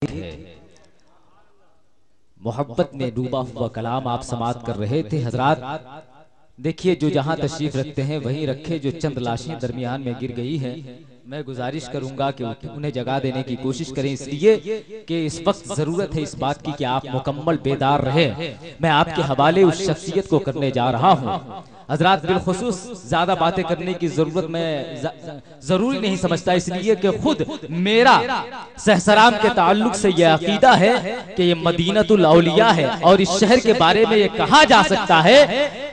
है। मोहब्बत में डूबा हुआ कलाम आप समाअत कर रहे थे हजरात। देखिए, जो जहां तशरीफ रखते हैं वहीं रखे। जो चंद लाशें दरमियान में गिर गई हैं, मैं गुजारिश करूंगा कि उन्हें जगा देने की कोशिश करें, इसलिए कि इस वक्त जरूरत है इस बात की कि आप मुकम्मल बेदार रहें। मैं आपके हवाले उस शख्सियत को करने जा रहा हूं। हजरात, बिलखुसूस ज्यादा बातें करने की जरूरत मैं जरूरी नहीं समझता, इसलिए कि खुद मेरा सहसराम के ताल्लुक से यह अकीदा है कि ये मदीनतुल औलिया है और इस शहर के बारे में यह कहा जा सकता है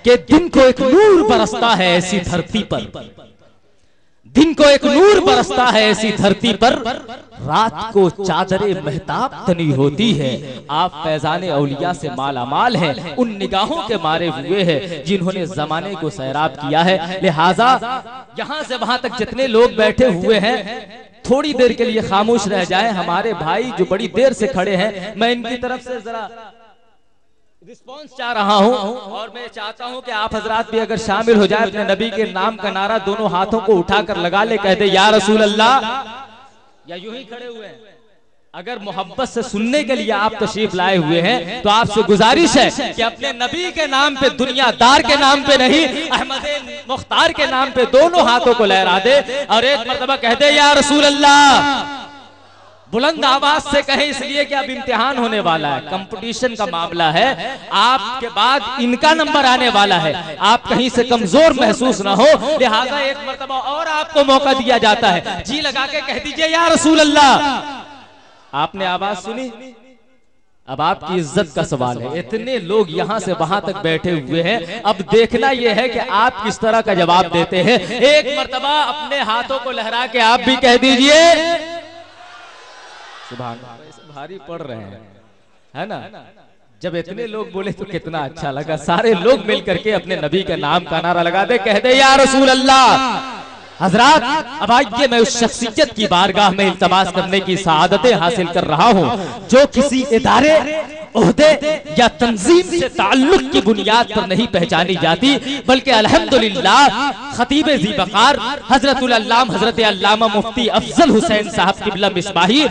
कि दिन को एक नूर बरसता है ऐसी धरती पर, दिन को एक नूर बरसता है ऐसी धरती पर, रात को चादरे महताब तनी होती है। आप फैजाने औलिया से मालामाल हैं, उन निगाहों के मारे हुए हैं जिन्होंने जमाने को सैराब किया है। लिहाजा यहां से वहां तक जितने लोग बैठे हुए हैं, थोड़ी देर के लिए खामोश रह जाएं। हमारे भाई जो बड़ी देर से खड़े हैं, मैं इनकी तरफ से जरा रिस्पॉन्स चाह रहा हूं और मैं चाहता हूं कि आप हजरात भी अगर शामिल हो जाए, अपने नबी के नाम का नारा दोनों हाथों को उठाकर लगा ले, कह दे या रसूल अल्लाह, या यूं ही खड़े हुए हैं। अगर मोहब्बत से सुनने के लिए आप तशरीफ लाए हुए हैं तो आपसे गुजारिश है कि अपने नबी के नाम पे, दुनियादार के नाम पे नहीं, अहमद मुख्तार के नाम पे दोनों हाथों को लहरा दे और एक मर्तबा कह दे या रसूल अल्लाह। बुलंद आवाज से कहें, इसलिए कि अब इम्तिहान होने वाला है, कंपटीशन का मामला है। आपके बाद इनका नंबर आने वाला है, आप कहीं से कमजोर महसूस ना हो, लिहाजा एक मर्तबा और आपको मौका दिया जाता है। जी लगा के कह दीजिए या रसूल अल्लाह। आपने आवाज सुनी, अब आपकी इज्जत का सवाल है। इतने लोग यहां से वहां तक बैठे हुए हैं, अब देखना यह है कि आप किस तरह का जवाब देते हैं। एक मर्तबा अपने हाथों को लहरा के आप भी कह दीजिए सुभान। भारी पड़ रहे हैं, है ना? जब इतने लोग बोले तो कितना अच्छा लगा। सारे लोग मिल करके अपने नबी के नाम का नारा लगा दे, कह दे या रसूल अल्लाह। हजरात, अब आइए मैं उस शख्सियत की बारगाह में इल्तमास करने की सआदतें हासिल कर रहा हूं जो किसी इदारे, ओहदे या तंजीम से ताल्लुक की बुनियाद पर नहीं पहचानी जाती, बल्कि अल्हम्दुलिल्लाह खतीब ज़ीबकार हजरतुल अल्लामा हजरत अल्लामा मुफ्ती अफजल हुसैन साहब क़िबला मिसबाही